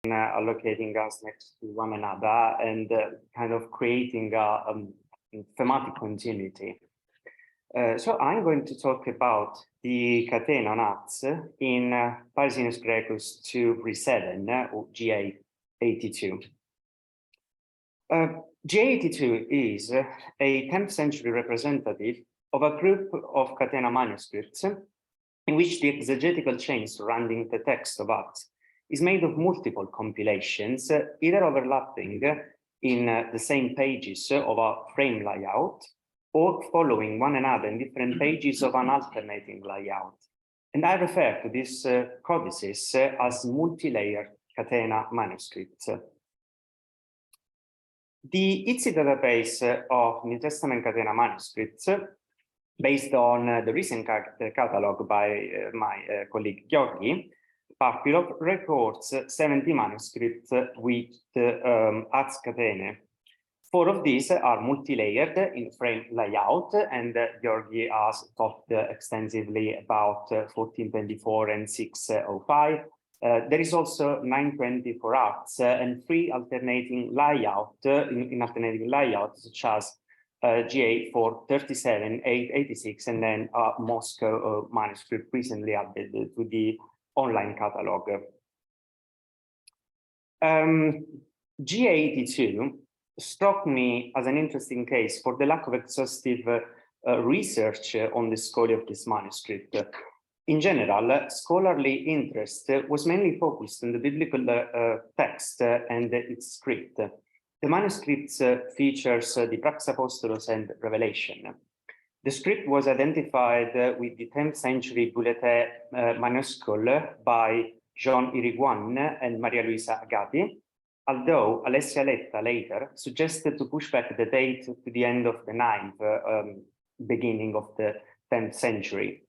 allocating us next to one another and kind of creating a thematic continuity. So I'm going to talk about the catena on acts in Parsinus Grecus 237 or GA82. GA82 is a 10th century representative of a group of catena manuscripts in which the exegetical chain surrounding the text of Acts is made of multiple compilations, either overlapping in the same pages of a frame layout or following one another in different pages of an alternating layout. And I refer to these codices as multi-layered catena manuscripts. The ITSI database of New Testament catena manuscripts, based on the recent catalog by my colleague Georgi, Papilov records 70 manuscripts with Acts catenae. 4 of these are multi-layered in frame layout, and Georgi has talked extensively about 1424 and 605. There is also 920 for Acts and 3 alternating layout in alternating layouts, such as GA 437, 886, and then Moscow manuscript recently added to the online catalog. GA82 struck me as an interesting case for the lack of exhaustive research on the scholia of this manuscript. In general, scholarly interest was mainly focused on the biblical text and its script. The manuscript features the Prax Apostolos and Revelation. The script was identified with the 10th century Bulletin Manuscule by Jean Irigoyen and Maria Luisa Agati, although Alessia Letta later suggested to push back the date to the end of the 9th, beginning of the 10th century.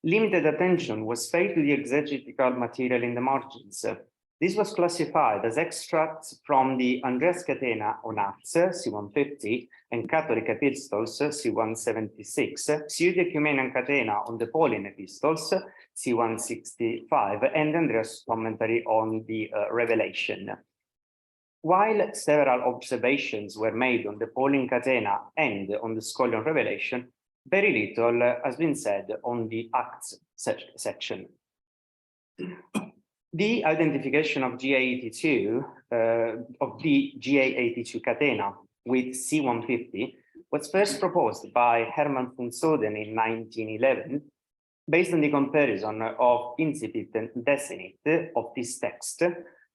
Limited attention was paid to the exegetical material in the margins. This was classified as extracts from the Andreas Catena on Acts, C150, and Catholic Epistles, C176, Pseudo-Ecumenian Catena on the Pauline Epistles, C165, and Andreas' commentary on the Revelation. While several observations were made on the Pauline Catena and on the Scholium Revelation, very little has been said on the Acts section. The identification of GA82, of the GA82 catena with C150 was first proposed by Hermann von Soden in 1911, based on the comparison of incipit and desinit of this text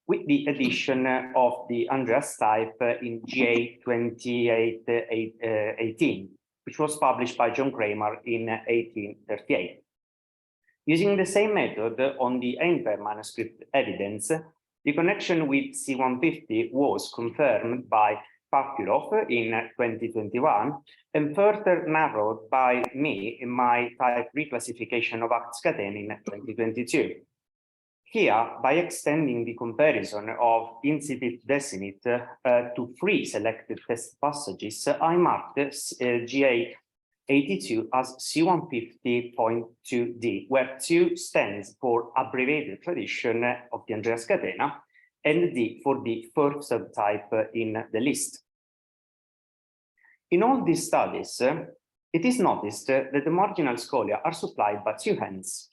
with the addition of the Andreas type in GA2818, which was published by John Kramer in 1838. Using the same method on the entire manuscript evidence, the connection with C150 was confirmed by Papilov in 2021 and further narrowed by me in my type reclassification of Acts Catena in 2022. Here, by extending the comparison of incipit desinit to 3 selected text passages, I marked GA82 as C150.2d, where 2 stands for abbreviated tradition of the Andreas Catena and D for the 4th subtype in the list. In all these studies, it is noticed that the marginal scholia are supplied by 2 hands.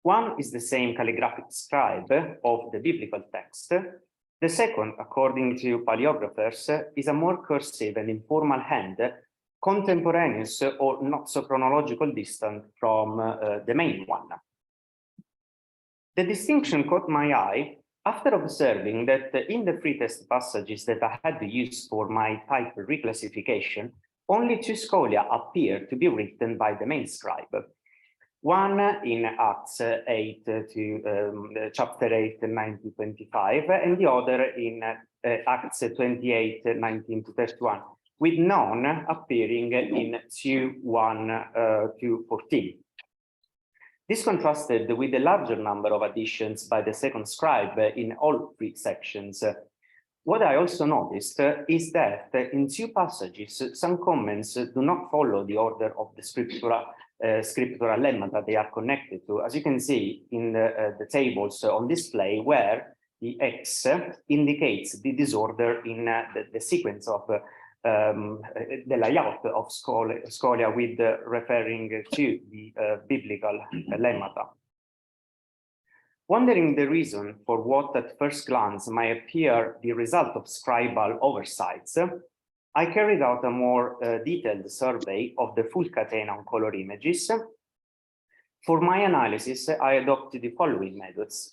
One is the same calligraphic scribe of the biblical text. The second, according to palaeographers, is a more cursive and informal hand, contemporaneous or not so chronological distant from the main one. The distinction caught my eye after observing that in the 3 text passages that I had to use for my type reclassification, only 2 scholia appear to be written by the main scribe. One in Acts 8 to chapter 8, 19 to 25, and the other in Acts 28, 19 to 31, with none appearing in 2:1 to 14. This contrasted with the larger number of additions by the second scribe in all 3 sections. What I also noticed is that in 2 passages, some comments do not follow the order of the scriptural scriptural lemma that they are connected to, as you can see in the tables on display, where the X indicates the disorder in the sequence of the layout of scholia with referring to the biblical lemmata. Wondering the reason for what at first glance might appear the result of scribal oversights, I carried out a more detailed survey of the full catena on color images. For my analysis, I adopted the following methods.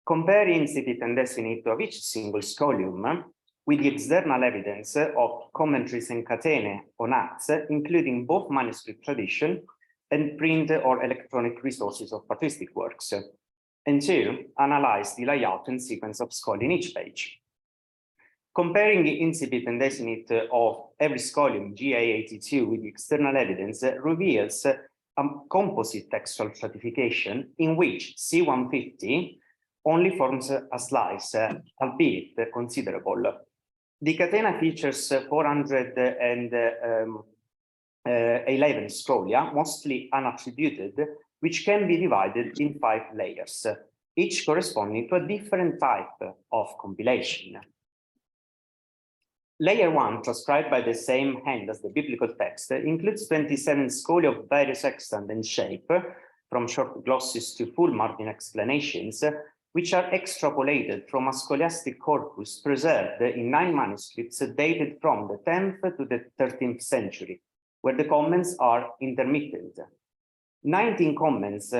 Compare incipit and desinit of each single scholium with the external evidence of commentaries and catenae on acts, including both manuscript tradition and print or electronic resources of patristic works. And 2, analyze the layout and sequence of scholia in each page. Comparing the incipit and desinit of every scholium GA82 with the external evidence reveals a composite textual stratification in which C150 only forms a slice, albeit considerable. The catena features 411 scholia, mostly unattributed, which can be divided in 5 layers, each corresponding to a different type of compilation. Layer 1, transcribed by the same hand as the biblical text, includes 27 scholia of various extent and shape, from short glosses to full margin explanations, which are extrapolated from a scholastic corpus preserved in 9 manuscripts dated from the 10th to the 13th century, where the comments are intermittent. 19 comments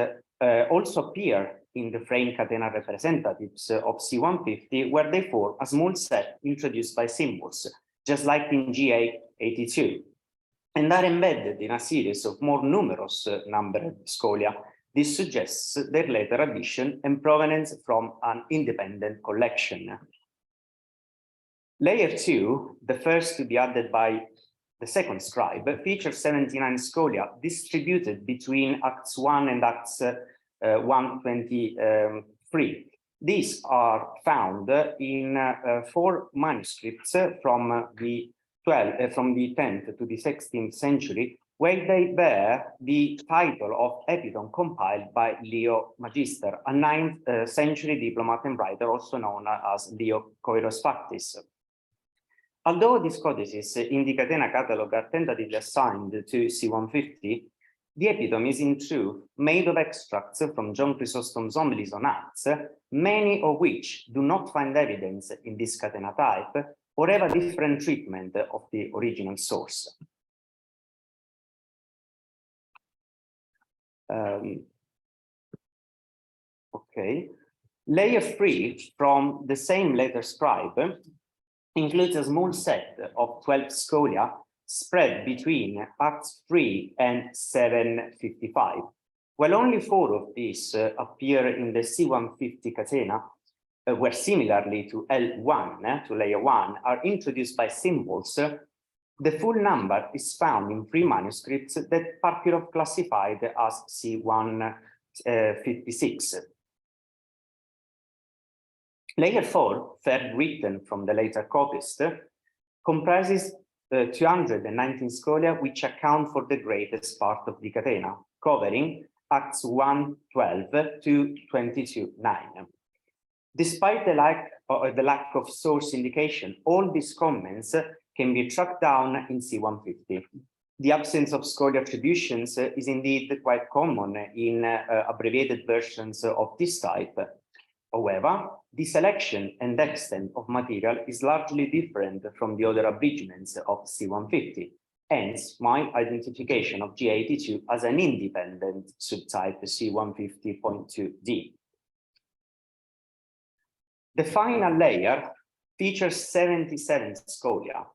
also appear in the frame catena representatives of C150, where they form a small set introduced by symbols, just like in GA82, and are embedded in a series of more numerous numbered scholia. This suggests their later addition and provenance from an independent collection. Layer 2, the first to be added by the second scribe, features 79 scholia distributed between Acts 1 and Acts 123. These are found in 4 manuscripts from the 10th to the 16th century, where they bear the title of epitome compiled by Leo Magister, a 9th century diplomat and writer also known as Leo Coeros Factis. Although these codices in the Catena catalog are tentatively assigned to C150, the epitome is in truth made of extracts from John Chrysostom's homilies on Acts, many of which do not find evidence in this catena type or have a different treatment of the original source. Okay. Layer 3 from the same letter scribe includes a small set of 12 scholia spread between Acts 3 and 755. While only 4 of these appear in the C150 catena, where similarly to L1, to layer 1, are introduced by symbols, the full number is found in 3 manuscripts that Parkhurov classified as C156. Layer 4, third written from the later copist, comprises 219 scholia, which account for the greatest part of the catena, covering Acts 1:12 to 22:9. Despite the lack of source indication, all these comments can be tracked down in C150. The absence of scholar attributions is indeed quite common in abbreviated versions of this type. However, the selection and extent of material is largely different from the other abridgments of C150. Hence, my identification of G82 as an independent subtype C150.2D. The final layer features 77 scholia,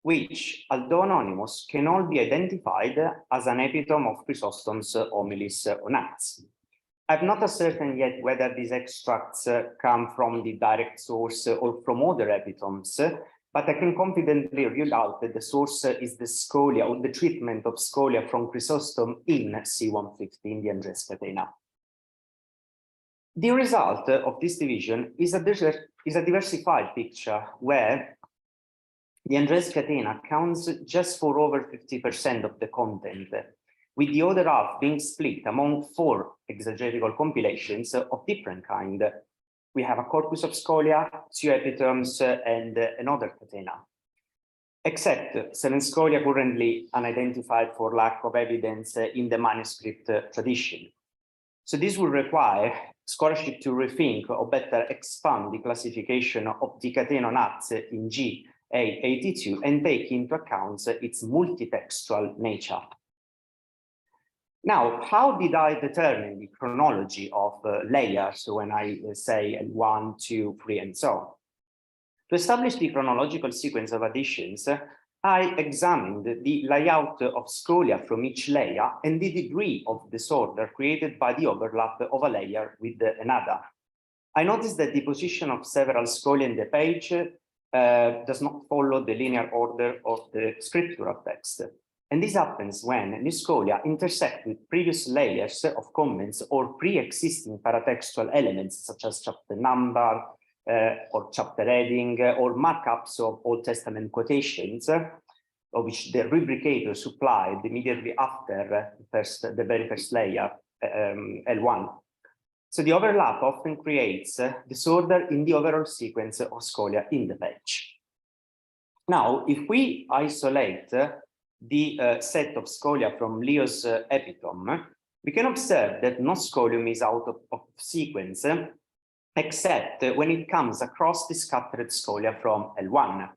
which, although anonymous, can all be identified as an epitome of Chrysostom's homilies on Acts. I'm not certain yet whether these extracts come from the direct source or from other epitomes, but I can confidently rule out that the source is the scholia or the treatment of scholia from Chrysostom in C150 in the Andreas Catena. The result of this division is a diversified picture where the Andreas Catena accounts just for over 50% of the content, with the other half being split among 4 exegetical compilations of different kind. We have a corpus of scholia, 2 epitomes, and another catena. Except 7 scholia currently unidentified for lack of evidence in the manuscript tradition. So this will require scholarship to rethink or better expand the classification of the catena nuts in GA82 and take into account its multitextual nature. Now, how did I determine the chronology of layers when I say 1, 2, 3, and so on? To establish the chronological sequence of additions, I examined the layout of scholia from each layer and the degree of disorder created by the overlap of a layer with another. I noticed that the position of several scholia in the page does not follow the linear order of the scriptural text. And this happens when new scholia intersect with previous layers of comments or pre-existing paratextual elements, such as chapter number, or chapter heading, or markups of Old Testament quotations, of which the rubricator supplied immediately after the very first layer, L1. So the overlap often creates disorder in the overall sequence of scholia in the page. Now, if we isolate the set of scholia from Leo's epitome, we can observe that no scholium is out of sequence, except when it comes across the scattered scholia from L1.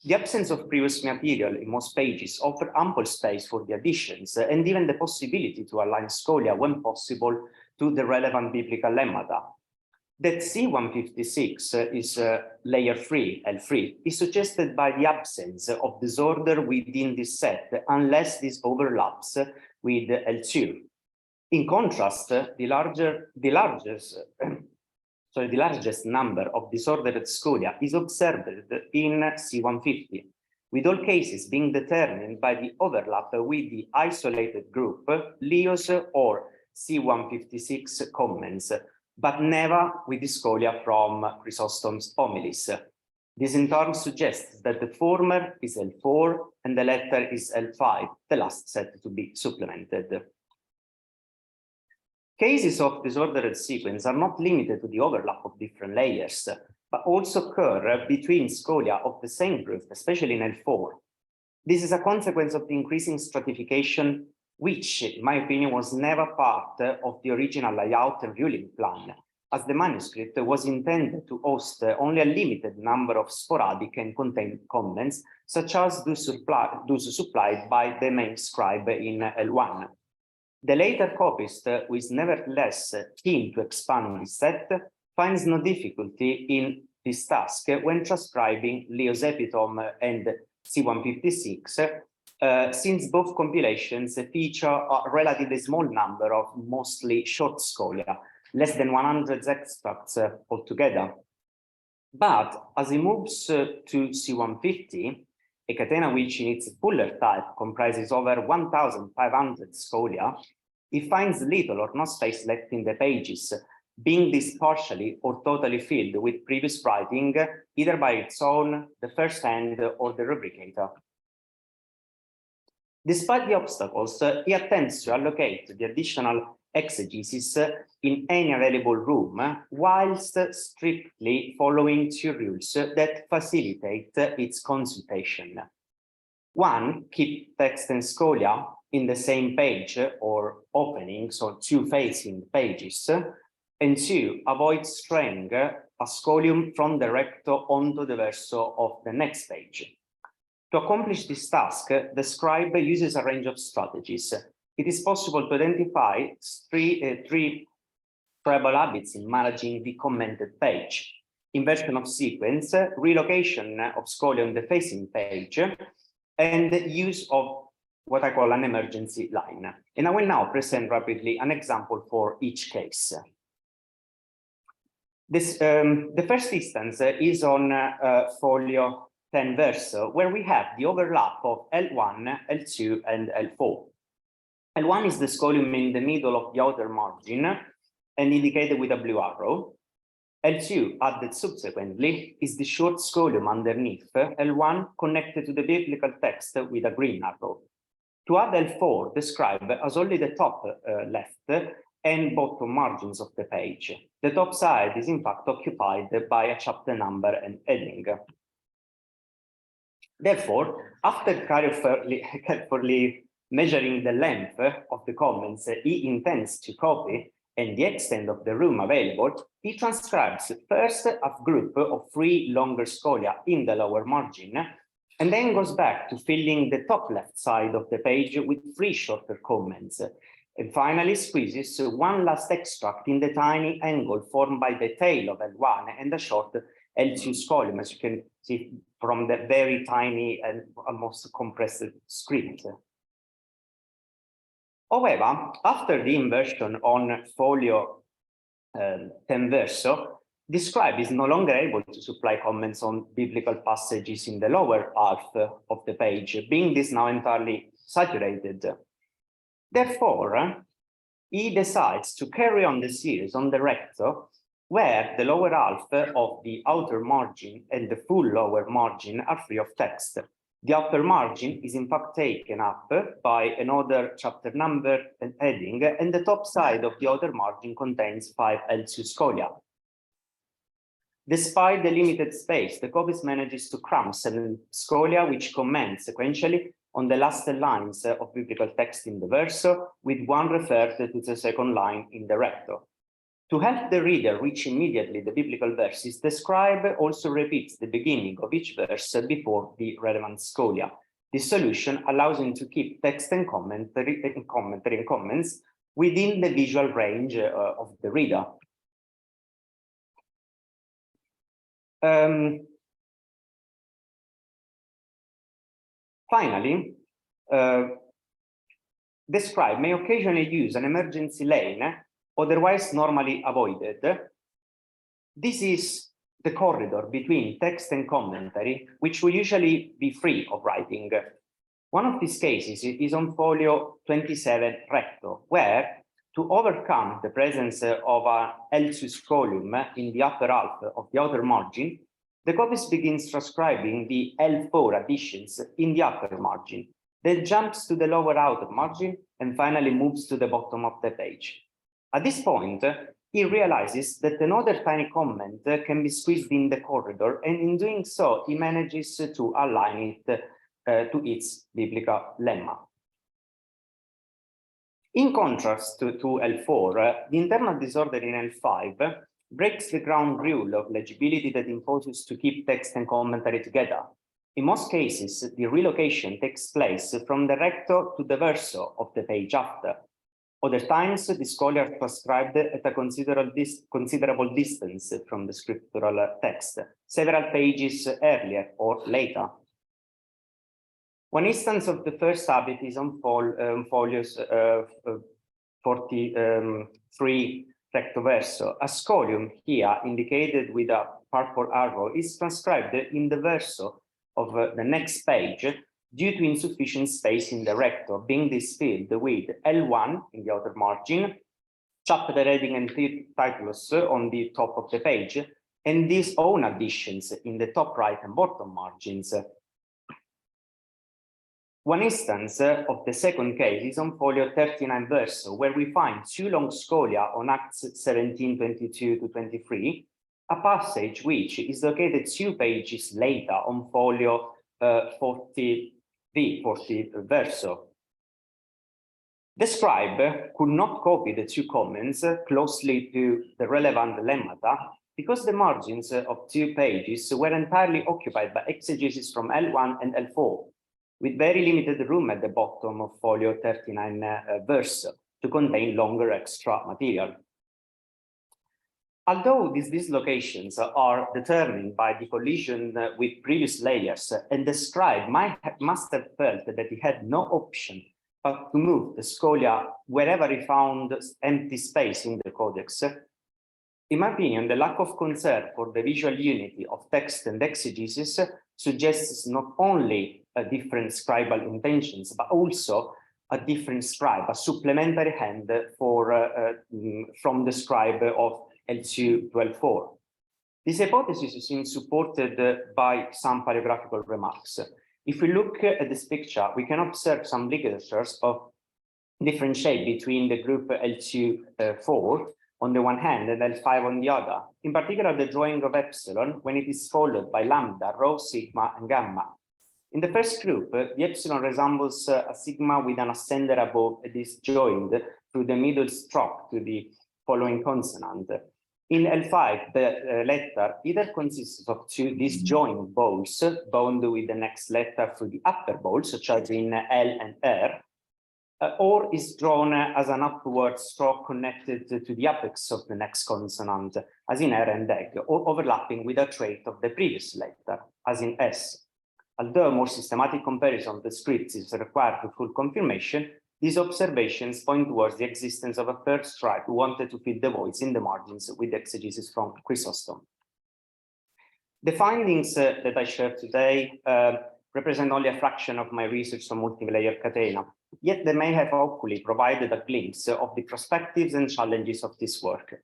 The absence of previous material in most pages offers ample space for the additions and even the possibility to align scholia when possible to the relevant biblical lemmata. That C156 is layer 3, L3, is suggested by the absence of disorder within this set unless this overlaps with L2. In contrast, the largest number of disordered scholia is observed in C150, with all cases being determined by the overlap with the isolated group, Leo's or C156 comments, but never with the scholia from Chrysostom's homilies. This in turn suggests that the former is L4 and the latter is L5, the last set to be supplemented. Cases of disordered sequence are not limited to the overlap of different layers, but also occur between scholia of the same group, especially in L4. This is a consequence of the increasing stratification, which, in my opinion, was never part of the original layout and ruling plan, as the manuscript was intended to host only a limited number of sporadic and contained comments, such as those supplied by the main scribe in L1. The later copyist, who is nevertheless keen to expand this set, finds no difficulty in this task when transcribing Leo's epitome and C156, since both compilations feature a relatively small number of mostly short scholia, less than 100 extracts altogether. But as he moves to C150, a catena which in its fuller type comprises over 1,500 scholia, he finds little or no space left in the pages, being this partially or totally filled with previous writing, either by its own, the first hand, or the rubricator. Despite the obstacles, he attempts to allocate the additional exegesis in any available room, whilst strictly following 2 rules that facilitate its consultation. 1, keep text and scholia in the same page or openings or 2 facing pages, and 2, avoid straying a scholium from the recto onto the verso of the next page. To accomplish this task, the scribe uses a range of strategies. It is possible to identify 3 scribal habits in managing the commented page: inversion of sequence, relocation of scholia on the facing page, and use of what I call an emergency line. And I will now present rapidly an example for each case. The first instance is on folio 10 verso, where we have the overlap of L1, L2, and L4. L1 is the scholium in the middle of the outer margin and indicated with a blue arrow. L2, added subsequently, is the short scholium underneath L1 connected to the biblical text with a green arrow. To add L4, the scribe has only the top left and bottom margins of the page. The top side is in fact occupied by a chapter number and heading. Therefore, after carefully measuring the length of the comments he intends to copy and the extent of the room available, he transcribes first a group of 3 longer scholia in the lower margin, and then goes back to filling the top left side of the page with 3 shorter comments, and finally squeezes one last extract in the tiny angle formed by the tail of L1 and the short L2 scholium, as you can see from the very tiny and almost compressed script. However, after the inversion on folio 10 verso, the scribe is no longer able to supply comments on biblical passages in the lower half of the page, being this now entirely saturated. Therefore, he decides to carry on the series on the recto, where the lower half of the outer margin and the full lower margin are free of text. The upper margin is in fact taken up by another chapter number and heading, and the top side of the outer margin contains 5 L2 scholia. Despite the limited space, the copyist manages to cram 7 scholia, which comment sequentially on the last lines of biblical text in the verso, with one referred to the second line in the recto. To help the reader reach immediately the biblical verses, the scribe also repeats the beginning of each verse before the relevant scholia. This solution allows him to keep text and commentary and comments within the visual range of the reader. Finally, the scribe may occasionally use an emergency lane, otherwise normally avoided. This is the corridor between text and commentary, which will usually be free of writing. One of these cases is on folio 27 recto, where, to overcome the presence of a L2 scholium in the upper half of the outer margin, the copyist begins transcribing the L4 additions in the upper margin, then jumps to the lower outer margin, and finally moves to the bottom of the page. At this point, he realizes that another tiny comment can be squeezed in the corridor, and in doing so, he manages to align it to its biblical lemma. In contrast to L4, the internal disorder in L5 breaks the ground rule of legibility that imposes to keep text and commentary together. In most cases, the relocation takes place from the recto to the verso of the page after. Other times, the scholar is transcribed at a considerable distance from the scriptural text, several pages earlier or later. One instance of the first habit is on folios 43 recto verso. A scholium, here indicated with a purple arrow, is transcribed in the verso of the next page due to insufficient space in the recto, being this filled with L1 in the outer margin, chapter heading and titles on the top of the page, and these own additions in the top right and bottom margins. One instance of the second case is on folio 39 verso, where we find 2 long scholia on Acts 17, 22 to 23, a passage which is located 2 pages later on folio 40 verso. The scribe could not copy the 2 comments closely to the relevant lemmata because the margins of 2 pages were entirely occupied by exegesis from L1 and L4, with very limited room at the bottom of folio 39 verse to contain longer extra material. Although these dislocations are determined by the collision with previous layers, and the scribe must have felt that he had no option but to move the scholia wherever he found empty space in the codex, in my opinion, the lack of concern for the visual unity of text and exegesis suggests not only a different scribal intentions, but also a different scribe, a supplementary hand for from the scribe of L2 to L4. This hypothesis is supported by some palaeographical remarks. If we look at this picture, we can observe some ligatures of different shape between the group L2-4 on the one hand and L5 on the other. In particular, the drawing of epsilon when it is followed by lambda, rho, sigma, and gamma. In the first group, the epsilon resembles a sigma with an ascender above and is joined through the middle stroke to the following consonant. In L5, the letter either consists of two disjoint vowels bound with the next letter through the upper vowel, such as in L and R, or is drawn as an upward stroke connected to the apex of the next consonant, as in R and egg, or overlapping with a trait of the previous letter, as in S. Although a more systematic comparison of the scripts is required for full confirmation, these observations point towards the existence of a third scribe who wanted to fill the voids in the margins with exegesis from Chrysostom. The findings that I share today represent only a fraction of my research on multi-layer catena, yet they may have hopefully provided a glimpse of the perspectives and challenges of this work.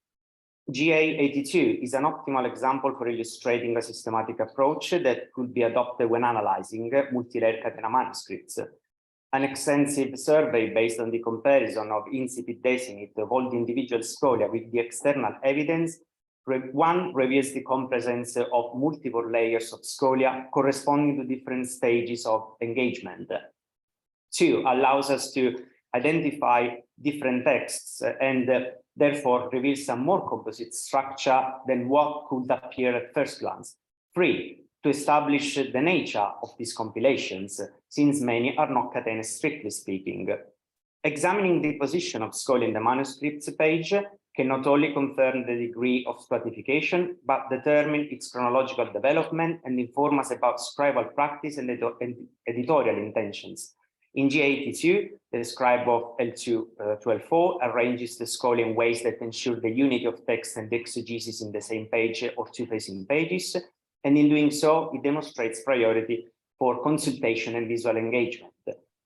GA82 is an optimal example for illustrating a systematic approach that could be adopted when analyzing multi-layer catena manuscripts. An extensive survey based on the comparison of incipit desinit of all the individual scholia with the external evidence, one reveals the comprehension of multiple layers of scholia corresponding to different stages of engagement. Two, allows us to identify different texts and therefore reveals a more composite structure than what could appear at first glance. Three, to establish the nature of these compilations, since many are not catenae strictly speaking. Examining the position of scholia in the manuscripts page can not only confirm the degree of stratification, but determine its chronological development and inform us about scribal practice and editorial intentions. In G82, the scribe of L2-12-4 arranges the scholia in ways that ensure the unity of text and exegesis in the same page or two facing pages, and in doing so, it demonstrates priority for consultation and visual engagement.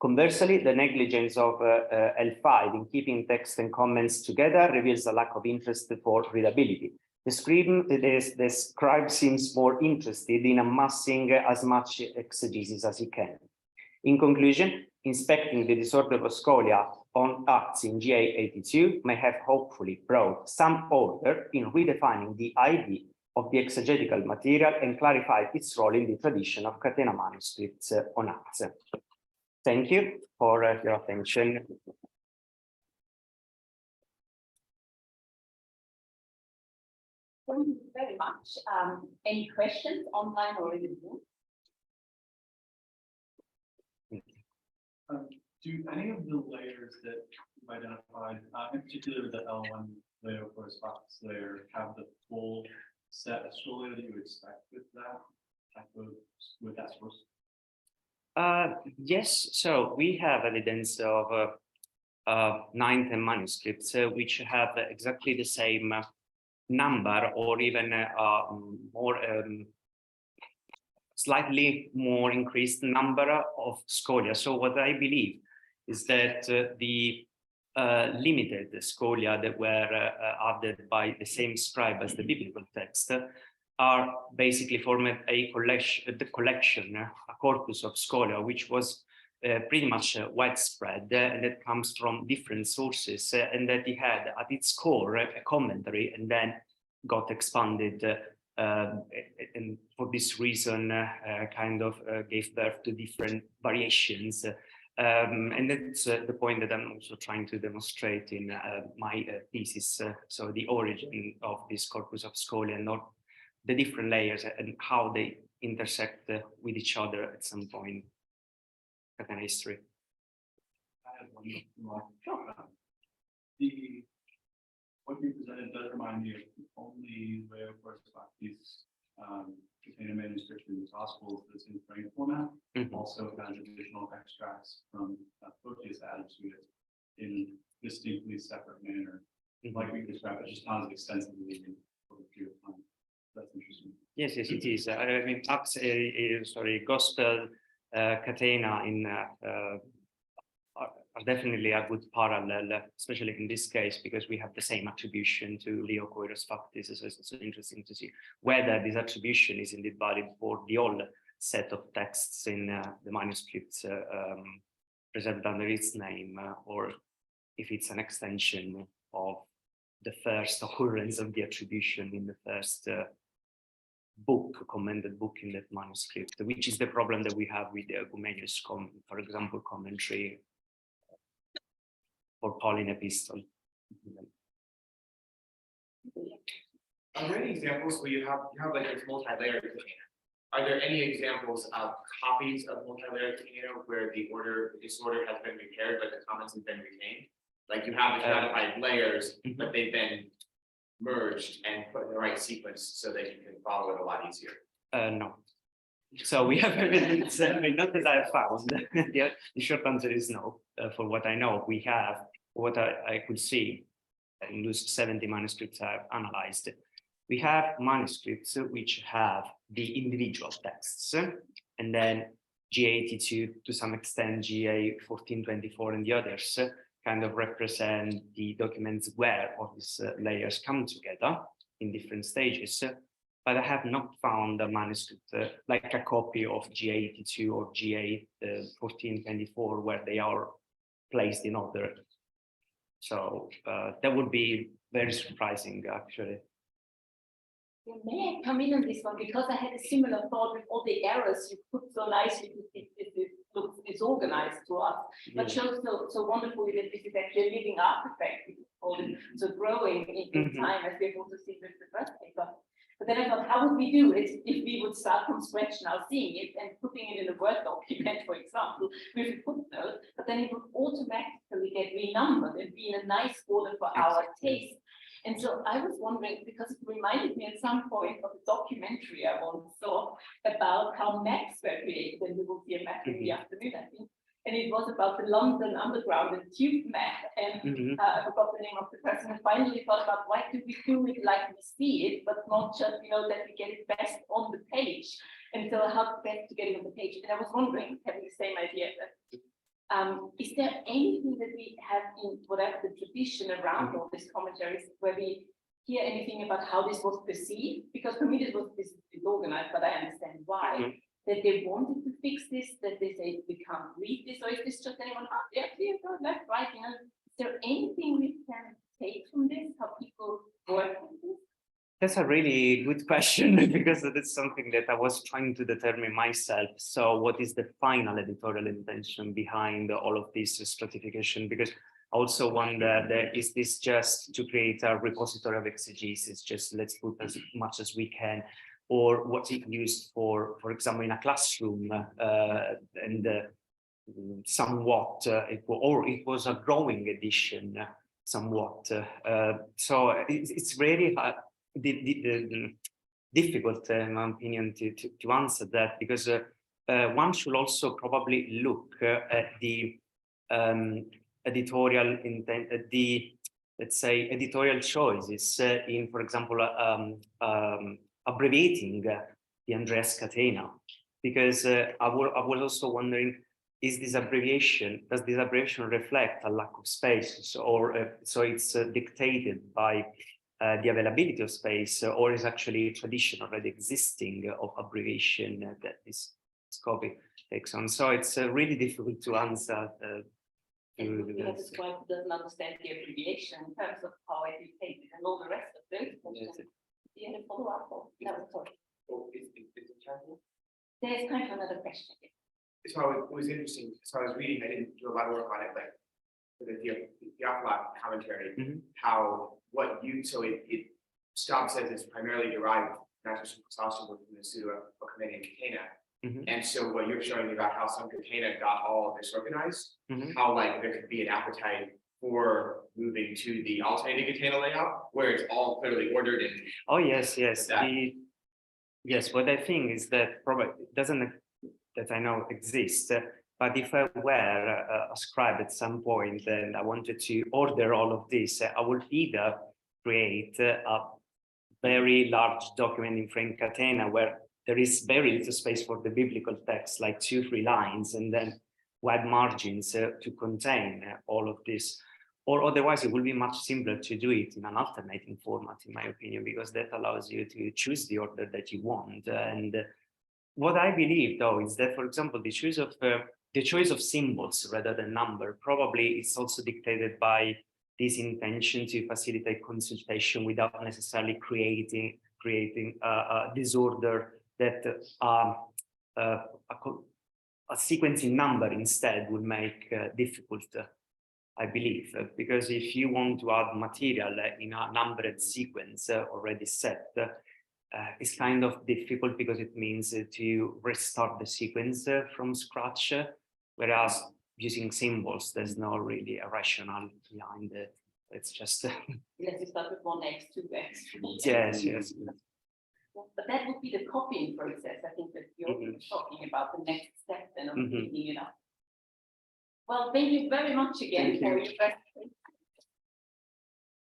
Conversely, the negligence of L5 in keeping text and comments together reveals a lack of interest for readability. The scribe seems more interested in amassing as much exegesis as he can. In conclusion, inspecting the disorder of scholia on acts in GA82 may have hopefully brought some order in redefining the idea of the exegetical material and clarify its role in the tradition of catena manuscripts on acts. Thank you for your attention. Thank you very much. Any questions online or in the room? Do any of the layers that you've identified, in particular the L1 layer or Fox layer, have the full set of scholia that you expect with that type of source? Yes, so we have evidence of 9-10 manuscripts which have exactly the same number or even more slightly more increased number of scholia. So what I believe is that the limited scholia that were added by the same scribe as the biblical text are basically formed a collection, a corpus of scholia, which was pretty much widespread and that comes from different sources and that it had at its core a commentary and then got expanded and for this reason kind of gave birth to different variations. And that's the point that I'm also trying to demonstrate in my thesis. So the origin of this corpus of scholia and not the different layers and how they intersect with each other at some point in history. I have one more. What you presented does remind me of the only way of course about these catena manuscripts in the Gospels that's in frame format. Also kind of additional extracts from Photius added to it in distinctly separate manner. Like we described, it just not as extensively over a period of time. That's interesting. Yes, yes, it is. I mean, Acts, Gospel, Catena in are definitely a good parallel, especially in this case, because we have the same attribution to Leo Koiros Factis. So it's also interesting to see whether this attribution is indeed valid for the whole set of texts in the manuscripts preserved under its name, or if it's an extension of the first occurrence of the attribution in the first book, commended book in that manuscript, which is the problem that we have with the Ecumenius, for example, commentary or Pauline epistle. Are there any examples where you have like this multi-layered Catena? Are there any examples of copies of multi-layered Catena where the disorder has been repaired, but the comments have been retained? Like you have the stratified layers, but they've been merged and put in the right sequence so that you can follow it a lot easier. No. So we have evidence, not that I have found. The short answer is no. For what I know, we have what I could see in those 70 manuscripts I've analyzed. We have manuscripts which have the individual texts, and then GA82 to some extent, GA1424 and the others kind of represent the documents where all these layers come together in different stages. But I have not found a manuscript like a copy of GA82 or GA1424 where they are placed in order. So that would be very surprising, actually. May I come in on this one, because I had a similar thought with all the errors you put so nicely. It looks disorganized to us, but shows so wonderfully that this is actually a living artifact. So growing in time, as we're able to see with the first paper. But then I thought, how would we do it if we would start from scratch now, seeing it and putting it in a Word document, for example, with a footnote, but then it would automatically get renumbered and be in a nice order for our taste. And so I was wondering, because it reminded me at some point of a documentary I once saw about how maps were created, and we will see a map in the afternoon, I think. And it was about the London Underground and tube map, and I forgot the name of the person. And finally thought about, why do we do it like we see it, but not just, that we get it best on the page. And so how best to get it on the page. And I was wondering, having the same idea, is there anything that we have in whatever the tradition around all these commentaries where we hear anything about how this was perceived? Because for me this was disorganized, but I understand why. That they wanted to fix this, that they say we can't read this, or is this just anyone, left, right, is there anything we can take from this, how people work with this? That's a really good question, because that's something that I was trying to determine myself. So what is the final editorial intention behind all of this stratification? Because I also wonder that is this just to create a repository of exegesis, just let's put as much as we can, or what's it used for example, in a classroom, and somewhat, it was a growing edition, somewhat. So it's really difficult, in my opinion, to answer that, because one should also probably look at the editorial intent, let's say editorial choices in, for example, abbreviating the Andreas Catena, because I was also wondering, does this abbreviation reflect a lack of space, or so it's dictated by the availability of space, or is actually a tradition already existing of abbreviation that this copy takes on? So it's really difficult to answer. And we have described who doesn't understand the abbreviation in terms of how it is taken and all the rest of those. Do you have a follow-up? There's kind of another question. So it was interesting. So I was reading, I didn't do a lot of work on it, but for the Theophylact commentary, so it stops says it's primarily derived not just from the pseudo-Ecumenian Catena. And so what you're showing me about how some Catena got all disorganized, how like there could be an appetite for moving to the alternating Catena layout where it's all clearly ordered and yes. Yes, what I think is that probably doesn't, that I know exists, but if I were a scribe at some point and I wanted to order all of this, I would either create a very large document in frame Catena where there is very little space for the biblical text, like 2-3 lines, and then wide margins to contain all of this. Or otherwise, it will be much simpler to do it in an alternating format, in my opinion, because that allows you to choose the order that you want. And what I believe, though, is that, for example, the choice of symbols rather than number probably is also dictated by this intention to facilitate consultation without necessarily creating a disorder that a sequencing number instead would make difficult, I believe, because if you want to add material in a numbered sequence already set, it's kind of difficult because it means to restart the sequence from scratch, whereas using symbols, there's no really a rationale behind it. It's just Unless you start with 1x, 2x. yes. But that would be the copying process. I think that you're talking about the next step then of picking it up. Well, thank you very much again for your questions.